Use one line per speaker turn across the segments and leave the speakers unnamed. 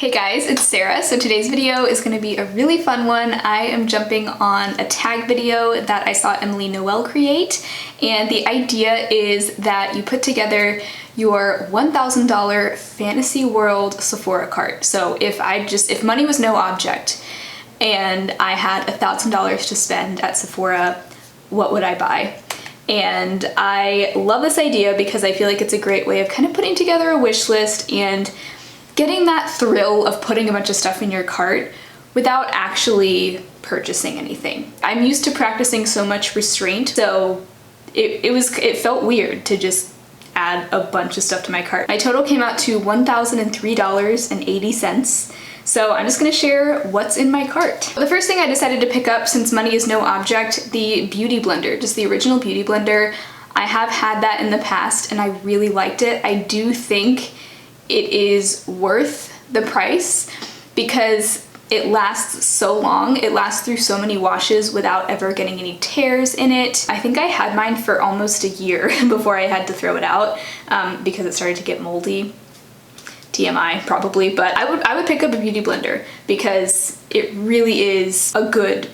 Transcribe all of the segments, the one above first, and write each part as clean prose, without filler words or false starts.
Hey guys, it's Sarah. So today's video is going to be a really fun one. I am jumping on a tag video that I saw Emily Noel create, and the idea is that you put together your $1,000 fantasy world Sephora cart. So if money was no object and I had $1,000 to spend at Sephora, what would I buy? And I love this idea because I feel like it's a great way of kind of putting together a wish list and getting that thrill of putting a bunch of stuff in your cart without actually purchasing anything. I'm used to practicing so much restraint, so it felt weird to just add a bunch of stuff to my cart. My total came out to $1,003.80. So I'm just gonna share what's in my cart. The first thing I decided to pick up, since money is no object, the Beauty Blender, just the original Beauty Blender. I have had that in the past and I really liked it. I do think it is worth the price because it lasts so long. It lasts through so many washes without ever getting any tears in it. I think I had mine for almost a year before I had to throw it out because it started to get moldy. TMI probably, but I would pick up a Beauty Blender because it really is a good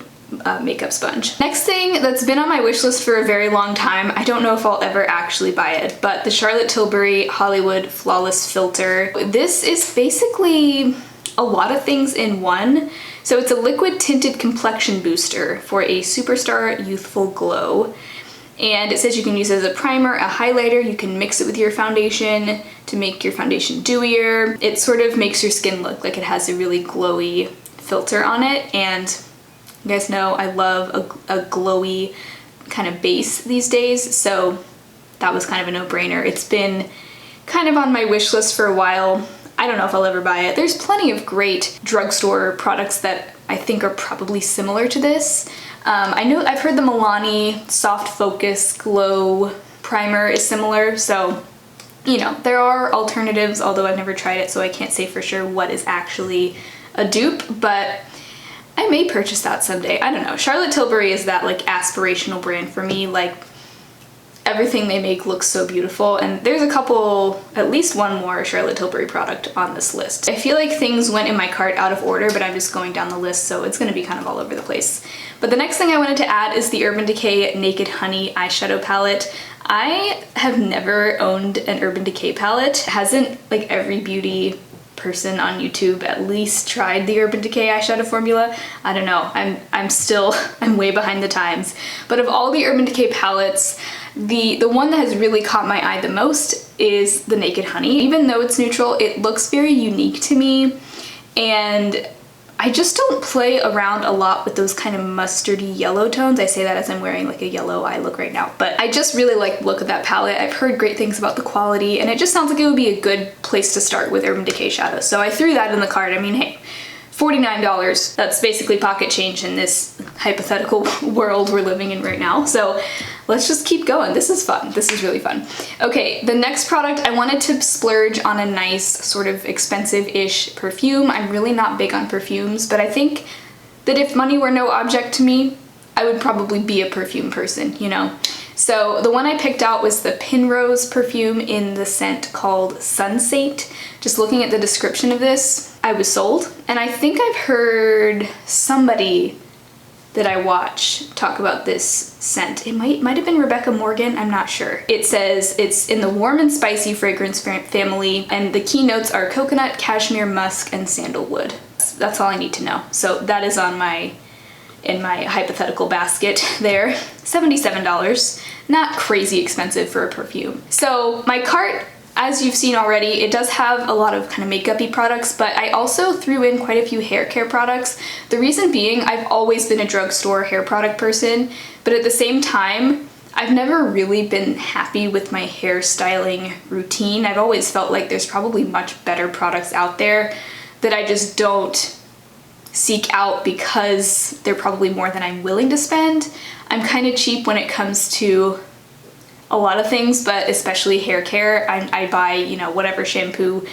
makeup sponge. Next thing that's been on my wish list for a very long time, I don't know if I'll ever actually buy it, but the Charlotte Tilbury Hollywood Flawless Filter. This is basically a lot of things in one. So it's a liquid tinted complexion booster for a superstar youthful glow. And it says you can use it as a primer, a highlighter, you can mix it with your foundation to make your foundation dewier. It sort of makes your skin look like it has a really glowy filter on it, and you guys know I love a glowy kind of base these days, so that was kind of a no-brainer. It's been kind of on my wish list for a while. I don't know if I'll ever buy it. There's plenty of great drugstore products that I think are probably similar to this. I've heard the Milani Soft Focus Glow Primer is similar, so you know, there are alternatives, although I've never tried it, so I can't say for sure what is actually a dupe, but I may purchase that someday. I don't know. Charlotte Tilbury is that like aspirational brand for me. Like everything they make looks so beautiful, and there's a couple, at least one more Charlotte Tilbury product on this list. I feel like things went in my cart out of order, but I'm just going down the list, so it's gonna be kind of all over the place. But the next thing I wanted to add is the Urban Decay Naked Honey eyeshadow palette. I have never owned an Urban Decay palette. Hasn't like every beauty person on YouTube at least tried the Urban Decay eyeshadow formula? I don't know. I'm way behind the times. But of all the Urban Decay palettes, the one that has really caught my eye the most is the Naked Honey. Even though it's neutral, it looks very unique to me, and I just don't play around a lot with those kind of mustardy yellow tones. I say that as I'm wearing like a yellow eye look right now, but I just really like the look of that palette. I've heard great things about the quality, and it just sounds like it would be a good place to start with Urban Decay shadows. So I threw that in the cart. I mean, hey, $49, that's basically pocket change in this hypothetical world we're living in right now. So let's just keep going. This is fun. This is really fun. Okay, the next product, I wanted to splurge on a nice sort of expensive-ish perfume. I'm really not big on perfumes, but I think that if money were no object to me, I would probably be a perfume person, you know? So the one I picked out was the Pinrose perfume in the scent called Sun Saint. Just looking at the description of this, I was sold. And I think I've heard somebody that I watch talk about this scent. It might have been Rebecca Morgan, I'm not sure. It says it's in the warm and spicy fragrance family, and the key notes are coconut, cashmere, musk, and sandalwood. That's all I need to know. So that is in my hypothetical basket there. $77, not crazy expensive for a perfume. So my cart, as you've seen already, it does have a lot of kind of makeup-y products, but I also threw in quite a few hair care products. The reason being, I've always been a drugstore hair product person, but at the same time, I've never really been happy with my hairstyling routine. I've always felt like there's probably much better products out there that I just don't seek out because they're probably more than I'm willing to spend. I'm kind of cheap when it comes to a lot of things, but especially hair care. I buy, you know, whatever shampoo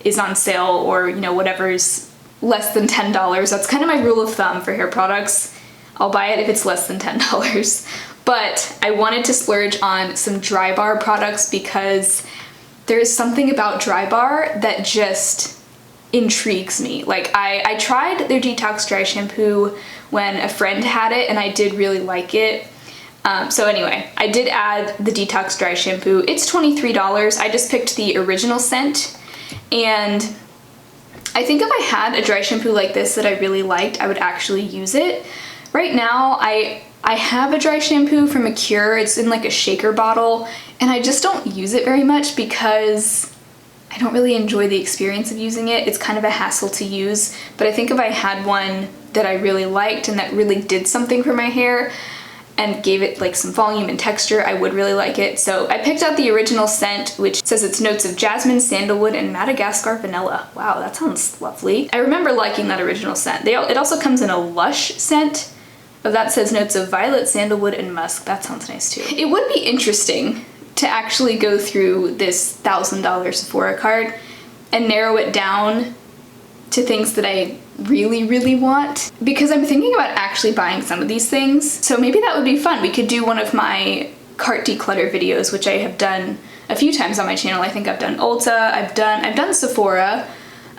is on sale, or, you know, whatever's less than $10. That's kind of my rule of thumb for hair products. I'll buy it if it's less than $10. But I wanted to splurge on some Drybar products because there's something about Drybar that just intrigues me. Like I tried their Detox dry shampoo when a friend had it and I did really like it. So anyway, I did add the Detox dry shampoo. It's $23. I just picked the original scent, and I think if I had a dry shampoo like this that I really liked, I would actually use it. Right now, I have a dry shampoo from Acure. It's in like a shaker bottle, and I just don't use it very much because I don't really enjoy the experience of using it. It's kind of a hassle to use, but I think if I had one that I really liked and that really did something for my hair and gave it like some volume and texture, I would really like it. So I picked out the original scent, which says it's notes of jasmine, sandalwood, and Madagascar vanilla. Wow, that sounds lovely. I remember liking that original scent. It also comes in a Lush scent. Oh, that says notes of violet, sandalwood, and musk. That sounds nice too. It would be interesting to actually go through this $1,000 Sephora cart and narrow it down to things that I really, really want, because I'm thinking about actually buying some of these things. So maybe that would be fun. We could do one of my cart declutter videos, which I have done a few times on my channel. I think I've done Ulta, I've done Sephora,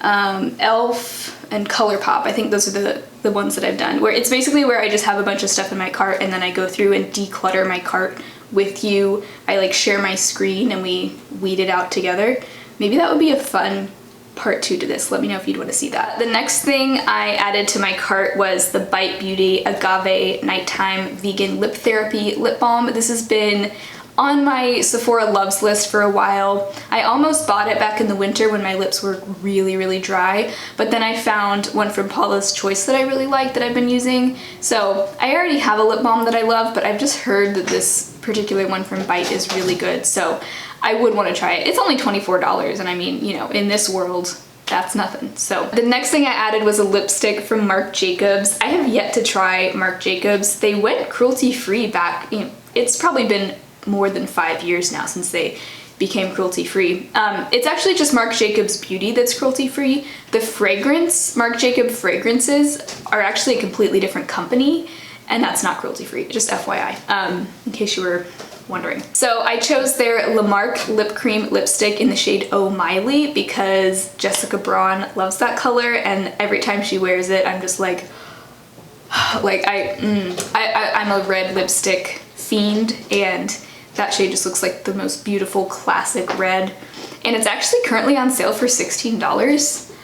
Elf, and ColourPop. I think those are the ones that I've done, where it's basically where I just have a bunch of stuff in my cart and then I go through and declutter my cart with you. I like share my screen and we weed it out together. Maybe that would be a fun part 2 to this. Let me know if you'd want to see that. The next thing I added to my cart was the Bite Beauty Agave Nighttime Vegan Lip Therapy Lip Balm. This has been on my Sephora loves list for a while. I almost bought it back in the winter when my lips were really, really dry, but then I found one from Paula's Choice that I really like that I've been using. So I already have a lip balm that I love, but I've just heard that this particular one from Bite is really good, so I would want to try it. It's only $24, and I mean, you know, in this world, that's nothing. So the next thing I added was a lipstick from Marc Jacobs. I have yet to try Marc Jacobs. They went cruelty-free back, you know, it's probably been more than 5 years now since they became cruelty-free. It's actually just Marc Jacobs Beauty that's cruelty-free. The fragrance, Marc Jacobs fragrances, are actually a completely different company, and that's not cruelty-free, just FYI, in case you were wondering. So I chose their La Marque Lip Cream Lipstick in the shade Oh Miley because Jessica Braun loves that color, and every time she wears it, I'm just like I'm a red lipstick fiend, and that shade just looks like the most beautiful classic red. And it's actually currently on sale for $16.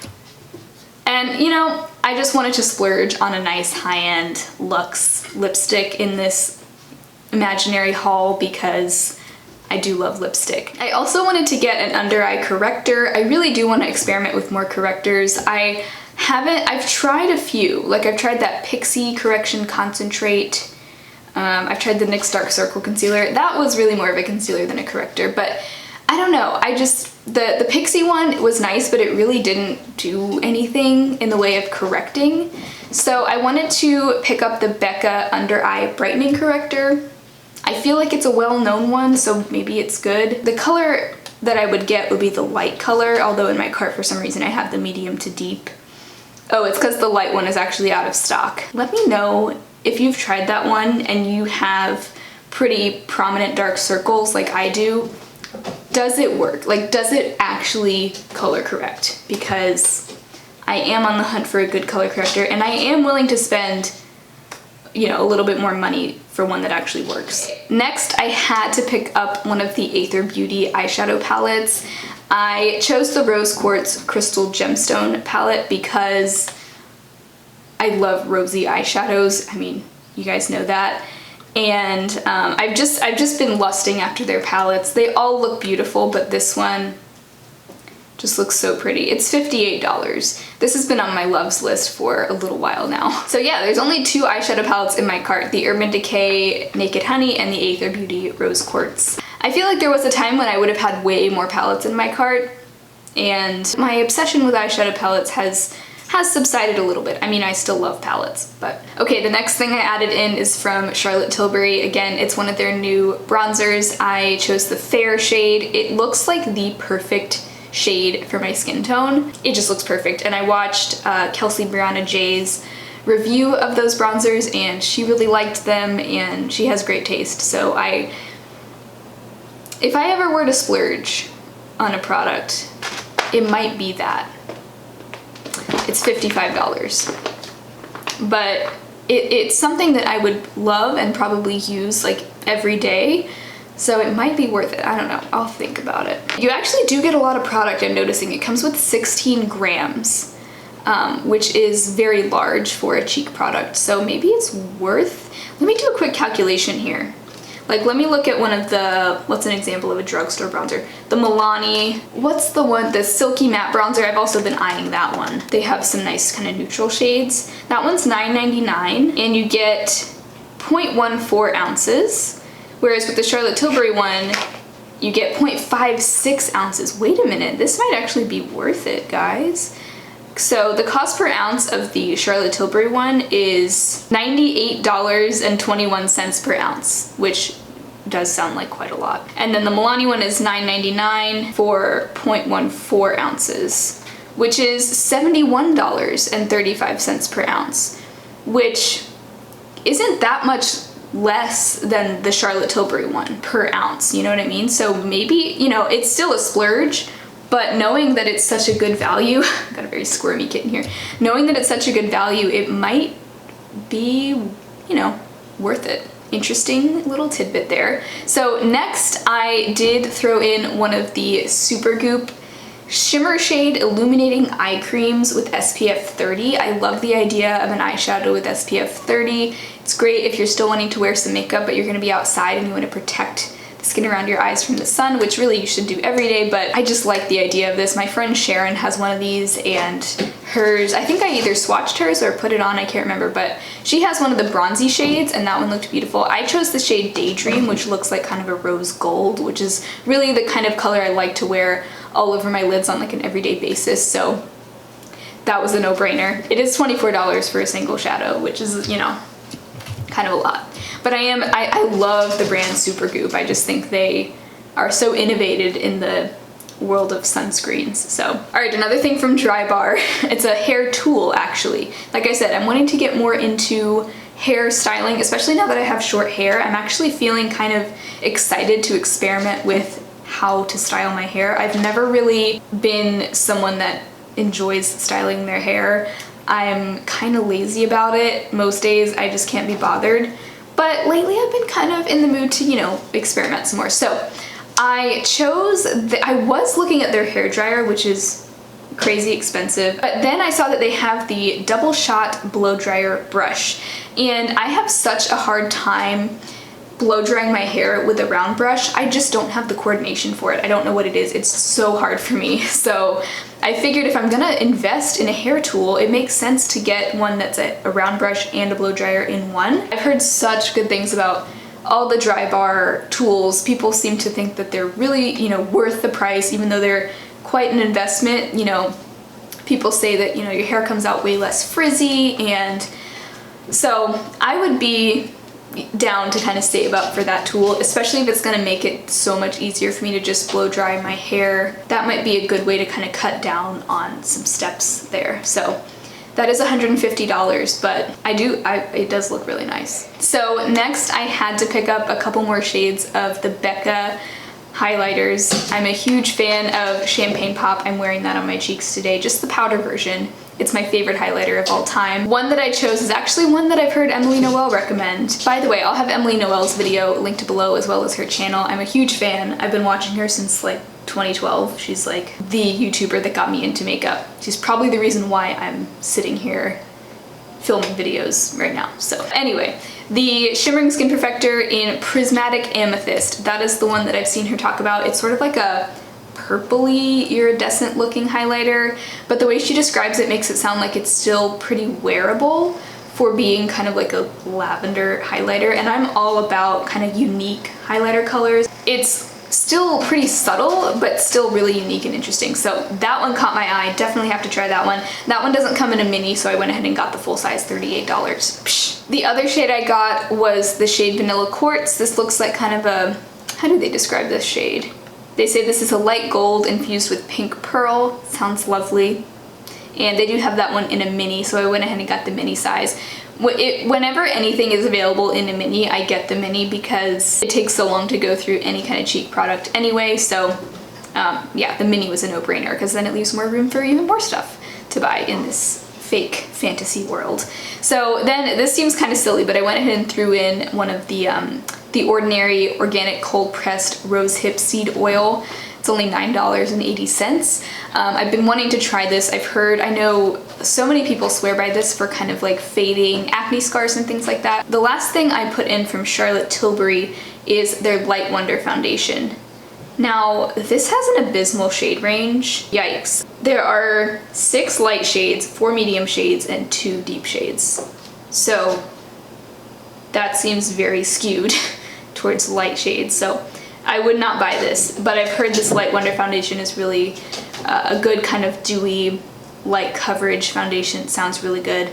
And you know, I just wanted to splurge on a nice high-end luxe lipstick in this imaginary haul because I do love lipstick. I also wanted to get an under eye corrector. I really do want to experiment with more correctors. I've tried a few. Like I've tried that Pixie Correction Concentrate. I've tried the NYX Dark Circle Concealer. That was really more of a concealer than a corrector, but I don't know. The Pixie one was nice, but it really didn't do anything in the way of correcting. So I wanted to pick up the Becca Under Eye Brightening Corrector. I feel like it's a well-known one, so maybe it's good. The color that I would get would be the light color, although in my cart for some reason I have the medium to deep. Oh, it's because the light one is actually out of stock. Let me know if you've tried that one and you have pretty prominent dark circles like I do. Does it work? Like, does it actually color correct? Because I am on the hunt for a good color corrector, and I am willing to spend, you know, a little bit more money for one that actually works. Next, I had to pick up one of the Aether Beauty eyeshadow palettes. I chose the Rose Quartz Crystal Gemstone palette because I love rosy eyeshadows. I mean, you guys know that. And I've just been lusting after their palettes. They all look beautiful, but this one just looks so pretty. It's $58. This has been on my loves list for a little while now. So yeah, there's only 2 eyeshadow palettes in my cart, the Urban Decay Naked Honey and the Aether Beauty Rose Quartz. I feel like there was a time when I would have had way more palettes in my cart, and my obsession with eyeshadow palettes has subsided a little bit. I mean, I still love palettes, but... Okay, the next thing I added in is from Charlotte Tilbury. Again, it's one of their new bronzers. I chose the Fair shade. It looks like the perfect shade for my skin tone. It just looks perfect, and I watched Kelsey Brianna J's review of those bronzers, and she really liked them, and she has great taste, so if I ever were to splurge on a product, it might be that. it's $55. But it's something that I would love and probably use like every day. So it might be worth it. I don't know. I'll think about it. You actually do get a lot of product, I'm noticing. It comes with 16 grams, which is very large for a cheek product. So maybe it's worth... Let me do a quick calculation here. Like, let me look at one of the... What's an example of a drugstore bronzer? The Milani. What's the one? The Silky Matte Bronzer. I've also been eyeing that one. They have some nice kind of neutral shades. That one's $9.99, and you get 0.14 ounces. Whereas with the Charlotte Tilbury one, you get 0.56 ounces. Wait a minute, this might actually be worth it, guys. So the cost per ounce of the Charlotte Tilbury one is $98.21 per ounce, which does sound like quite a lot. And then the Milani one is $9.99 for 0.14 ounces, which is $71.35 per ounce, which isn't that much less than the Charlotte Tilbury one per ounce, you know what I mean? So maybe, you know, it's still a splurge, but knowing that it's such a good value, got a very squirmy kitten here, knowing that it's such a good value, it might be, you know, worth it. Interesting little tidbit there. So next I did throw in one of the Supergoop Shimmer Shade Illuminating Eye Creams with SPF 30. I love the idea of an eyeshadow with SPF 30. It's great if you're still wanting to wear some makeup, but you're gonna be outside and you wanna protect the skin around your eyes from the sun, which really you should do every day, but I just like the idea of this. My friend Sharon has one of these, and hers, I think I either swatched hers or put it on, I can't remember, but she has one of the bronzy shades, and that one looked beautiful. I chose the shade Daydream, which looks like kind of a rose gold, which is really the kind of color I like to wear all over my lids on like an everyday basis, so that was a no-brainer. It is $24 for a single shadow, which is, you know, kind of a lot. But I love the brand Supergoop. I just think they are so innovative in the world of sunscreens. So, all right, another thing from Drybar. It's a hair tool, actually. Like I said, I'm wanting to get more into hair styling, especially now that I have short hair. I'm actually feeling kind of excited to experiment with how to style my hair. I've never really been someone that enjoys styling their hair. I'm kind of lazy about it. Most days I just can't be bothered. But lately I've been kind of in the mood to, you know, experiment some more. So I chose, I was looking at their hair dryer, which is crazy expensive, but then I saw that they have the double shot blow dryer brush, and I have such a hard time blow drying my hair with a round brush. I just don't have the coordination for it. I don't know what it is. It's so hard for me. So I figured if I'm gonna invest in a hair tool, it makes sense to get one that's a round brush and a blow dryer in one. I've heard such good things about all the Drybar tools. People seem to think that they're really, you know, worth the price, even though they're quite an investment. You know, people say that, you know, your hair comes out way less frizzy, and so I would be down to kind of save up for that tool, especially if it's going to make it so much easier for me to just blow dry my hair. That might be a good way to kind of cut down on some steps there. So that is $150, but it does look really nice. So next I had to pick up a couple more shades of the Becca highlighters. I'm a huge fan of Champagne Pop. I'm wearing that on my cheeks today, just the powder version. It's my favorite highlighter of all time. One that I chose is actually one that I've heard Emily Noel recommend. By the way, I'll have Emily Noel's video linked below, as well as her channel. I'm a huge fan. I've been watching her since like 2012. She's like the YouTuber that got me into makeup. She's probably the reason why I'm sitting here filming videos right now. So anyway, the Shimmering Skin Perfector in Prismatic Amethyst. That is the one that I've seen her talk about. It's sort of like a purpley iridescent looking highlighter, but the way she describes it makes it sound like it's still pretty wearable for being kind of like a lavender highlighter, and I'm all about kind of unique highlighter colors. It's still pretty subtle, but still really unique and interesting. So that one caught my eye. Definitely have to try that one. That one doesn't come in a mini, so I went ahead and got the full size, $38. Psh. The other shade I got was the shade Vanilla Quartz. This looks like kind of a, how do they describe this shade? They say this is a light gold infused with pink pearl. Sounds lovely. And they do have that one in a mini, so I went ahead and got the mini size. Whenever anything is available in a mini, I get the mini because it takes so long to go through any kind of cheek product anyway. So yeah, the mini was a no-brainer because then it leaves more room for even more stuff. to buy in this fake fantasy world. So then this seems kind of silly, but I went ahead and threw in one of the Ordinary organic cold pressed rosehip seed oil. It's only $9.80. I've been wanting to try this. I know so many people swear by this for kind of like fading acne scars and things like that. The last thing I put in from Charlotte Tilbury is their Light Wonder foundation. Now, this has an abysmal shade range. Yikes. There are 6 light shades, 4 medium shades, and 2 deep shades. So that seems very skewed towards light shades. So I would not buy this, but I've heard this Light Wonder foundation is really a good kind of dewy, light coverage foundation. It sounds really good.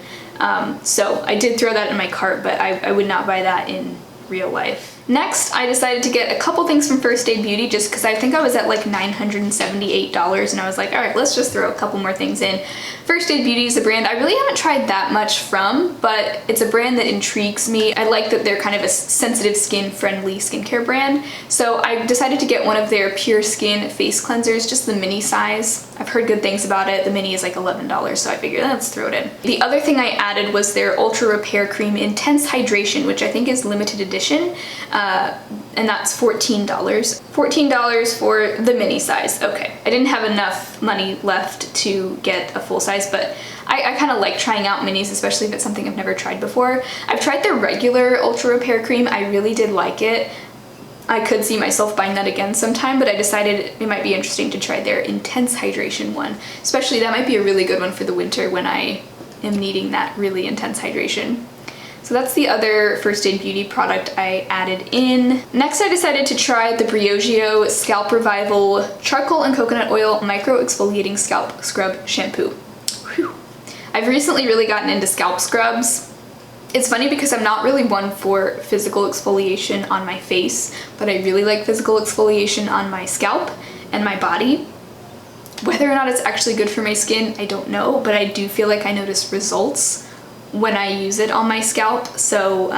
So I did throw that in my cart, but I would not buy that in real life. Next, I decided to get a couple things from First Aid Beauty just because I think I was at like $978 and I was like, all right, let's just throw a couple more things in. First Aid Beauty is a brand I really haven't tried that much from, but it's a brand that intrigues me. I like that they're kind of a sensitive skin friendly skincare brand. So I decided to get one of their Pure Skin face cleansers, just the mini size. I've heard good things about it. The mini is like $11, so I figured let's throw it in. The other thing I added was their Ultra Repair Cream Intense Hydration, which I think is limited edition. And that's $14. $14 for the mini size. Okay, I didn't have enough money left to get a full size, but I kind of like trying out minis, especially if it's something I've never tried before. I've tried their regular Ultra Repair Cream. I really did like it. I could see myself buying that again sometime, but I decided it might be interesting to try their Intense Hydration one. Especially that might be a really good one for the winter when I am needing that really intense hydration. So that's the other First Aid Beauty product I added in. Next, I decided to try the Briogeo Scalp Revival Charcoal and Coconut Oil Micro Exfoliating Scalp Scrub Shampoo. Whew. I've recently really gotten into scalp scrubs. It's funny because I'm not really one for physical exfoliation on my face, but I really like physical exfoliation on my scalp and my body. Whether or not it's actually good for my skin, I don't know, but I do feel like I notice results when I use it on my scalp. So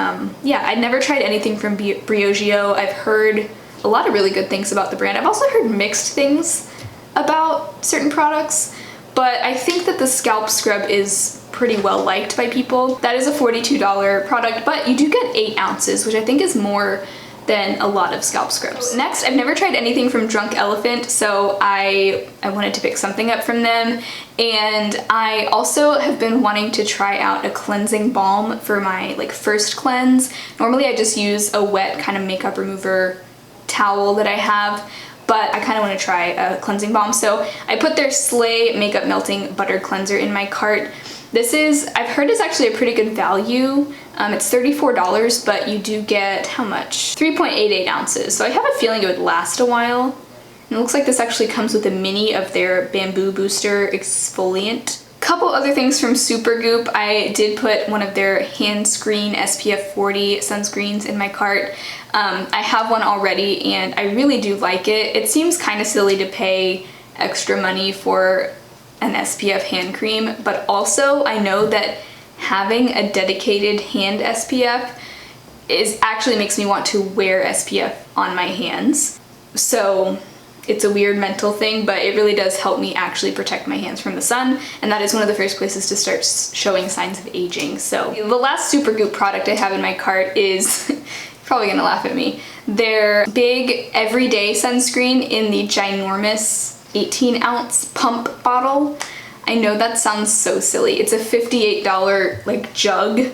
yeah, I'd never tried anything from Briogeo. I've heard a lot of really good things about the brand. I've also heard mixed things about certain products, but I think that the scalp scrub is pretty well liked by people. That is a $42 product, but you do get 8 ounces, which I think is more than a lot of scalp scrubs. Next, I've never tried anything from Drunk Elephant, so I wanted to pick something up from them. And I also have been wanting to try out a cleansing balm for my first cleanse. Normally I just use a wet kind of makeup remover towel that I have, but I kind of want to try a cleansing balm. So I put their Slay Makeup Melting Butter Cleanser in my cart. This is, I've heard, is actually a pretty good value. It's $34, but you do get, how much? 3.88 ounces. So I have a feeling it would last a while. And it looks like this actually comes with a mini of their Bamboo Booster Exfoliant. Couple other things from Supergoop. I did put one of their hand screen SPF 40 sunscreens in my cart. I have one already and I really do like it. It seems kind of silly to pay extra money for an SPF hand cream, but also I know that having a dedicated hand SPF actually makes me want to wear SPF on my hands. So it's a weird mental thing, but it really does help me actually protect my hands from the sun, and that is one of the first places to start showing signs of aging. So the last Supergoop product I have in my cart is probably gonna laugh at me. Their big Everyday Sunscreen in the ginormous 18-ounce pump bottle. I know that sounds so silly. It's a $58 jug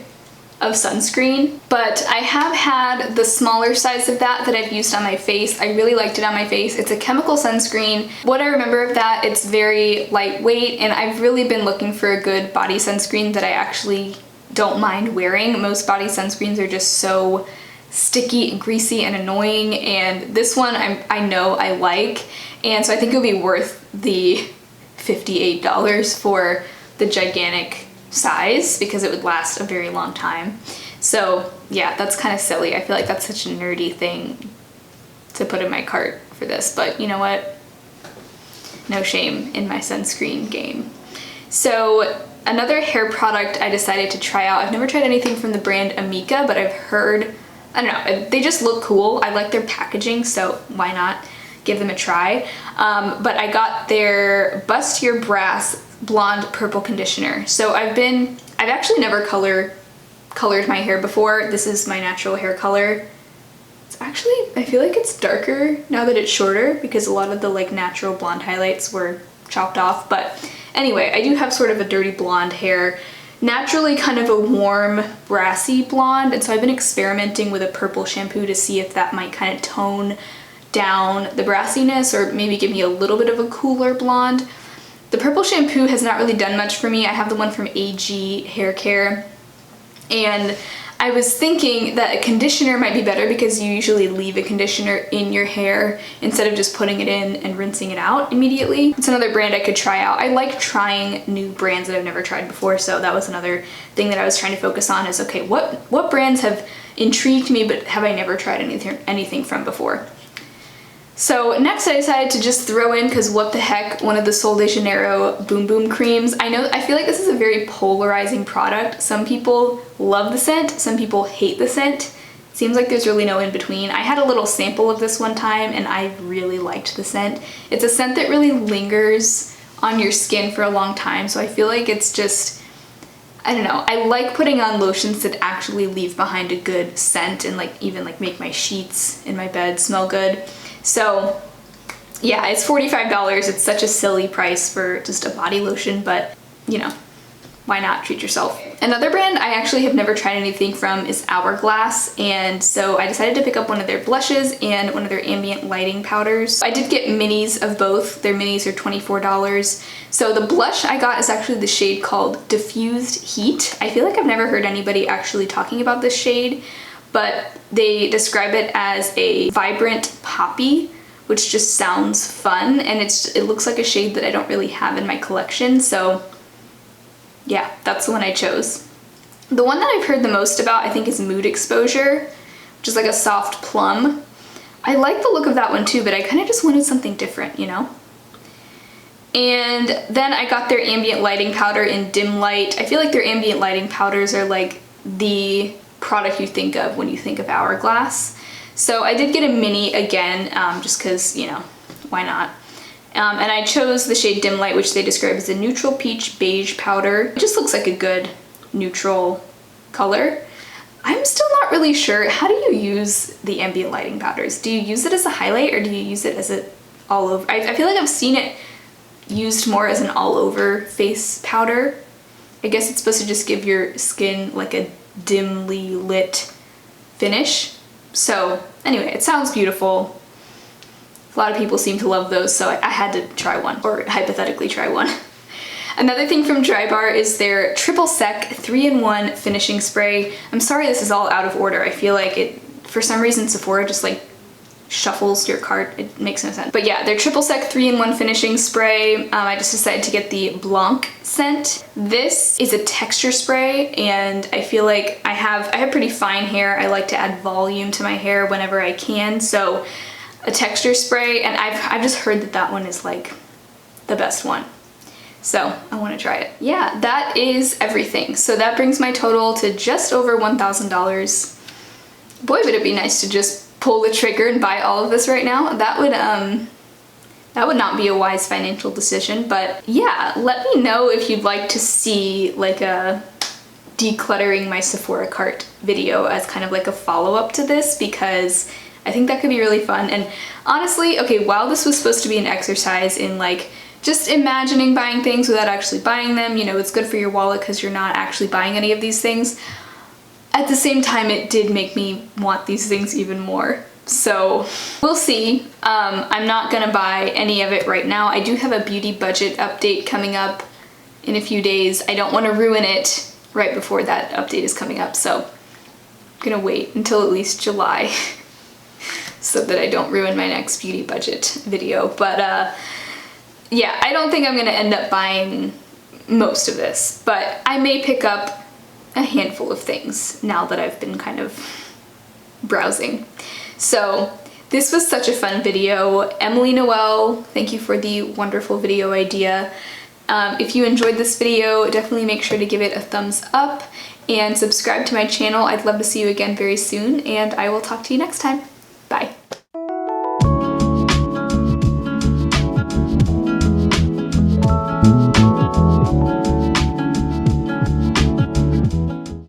of sunscreen, but I have had the smaller size of that I've used on my face. I really liked it on my face. It's a chemical sunscreen. What I remember of that, it's very lightweight, and I've really been looking for a good body sunscreen that I actually don't mind wearing. Most body sunscreens are just so sticky and greasy and annoying, and this one I know I like, and so I think it'll be worth the $58 for the gigantic size because it would last a very long time. So yeah, that's kind of silly. I feel like that's such a nerdy thing to put in my cart for this, but you know what? No shame in my sunscreen game. So another hair product I decided to try out. I've never tried anything from the brand Amica, but I've heard, I don't know, they just look cool. I like their packaging, so why not give them a try? But I got their Bust Your Brass Blonde Purple Conditioner. So I've actually never colored my hair before. This is my natural hair color. It's actually, I feel like it's darker now that it's shorter because a lot of the like natural blonde highlights were chopped off. But anyway, I do have sort of a dirty blonde hair. Naturally kind of a warm, brassy blonde, and so I've been experimenting with a purple shampoo to see if that might kind of tone down the brassiness or maybe give me a little bit of a cooler blonde. The purple shampoo has not really done much for me. I have the one from AG Hair Care, and I was thinking that a conditioner might be better because you usually leave a conditioner in your hair instead of just putting it in and rinsing it out immediately. It's another brand I could try out. I like trying new brands that I've never tried before, so that was another thing that I was trying to focus on is, okay, what brands have intrigued me but have I never tried anything from before? So next I decided to just throw in, because what the heck, one of the Sol de Janeiro Boom Boom creams. I feel like this is a very polarizing product. Some people love the scent, some people hate the scent. Seems like there's really no in between. I had a little sample of this one time and I really liked the scent. It's a scent that really lingers on your skin for a long time, so I feel like it's just, I don't know, I like putting on lotions that actually leave behind a good scent and like even like make my sheets in my bed smell good. So yeah, it's $45. It's such a silly price for just a body lotion, but you know, why not treat yourself? Another brand I actually have never tried anything from is Hourglass, and so I decided to pick up one of their blushes and one of their ambient lighting powders. I did get minis of both. Their minis are $24. So the blush I got is actually the shade called Diffused Heat. I feel like I've never heard anybody actually talking about this shade, but they describe it as a vibrant poppy, which just sounds fun, and it looks like a shade that I don't really have in my collection, so yeah, that's the one I chose. The one that I've heard the most about I think is Mood Exposure, which is like a soft plum. I like the look of that one too, but I kind of just wanted something different, you know? And then I got their ambient lighting powder in Dim Light. I feel like their ambient lighting powders are like the product you think of when you think of Hourglass. So I did get a mini again, just because, you know, why not? And I chose the shade Dim Light, which they describe as a neutral peach beige powder. It just looks like a good neutral color. I'm still not really sure, how do you use the ambient lighting powders? Do you use it as a highlight or do you use it as an all over? I feel like I've seen it used more as an all over face powder. I guess it's supposed to just give your skin like a dimly lit finish. So anyway, it sounds beautiful. A lot of people seem to love those, so I had to try one, or hypothetically try one. Another thing from Drybar is their Triple Sec 3-in-1 finishing spray. I'm sorry this is all out of order. I feel like it, for some reason Sephora just like shuffles your cart. It makes no sense. But yeah, their Triple Sec 3-in-1 finishing spray. I just decided to get the Blanc scent. This is a texture spray, and I feel like I have pretty fine hair. I like to add volume to my hair whenever I can, so a texture spray, and I've just heard that that one is like the best one. So I want to try it. Yeah, that is everything. So that brings my total to just over $1,000. Boy, would it be nice to just pull the trigger and buy all of this right now. That would not be a wise financial decision, but yeah, let me know if you'd like to see like a decluttering my Sephora cart video as kind of like a follow-up to this, because I think that could be really fun. And honestly, okay, while this was supposed to be an exercise in like just imagining buying things without actually buying them, you know, it's good for your wallet because you're not actually buying any of these things. At the same time, it did make me want these things even more. So we'll see. I'm not gonna buy any of it right now. I do have a beauty budget update coming up in a few days. I don't want to ruin it right before that update is coming up, so I'm gonna wait until at least July so that I don't ruin my next beauty budget video. But yeah, I don't think I'm gonna end up buying most of this, but I may pick up a handful of things now that I've been kind of browsing. So this was such a fun video. Emily Noel, thank you for the wonderful video idea. If you enjoyed this video, definitely make sure to give it a thumbs up and subscribe to my channel. I'd love to see you again very soon, and I will talk to you next time. Bye.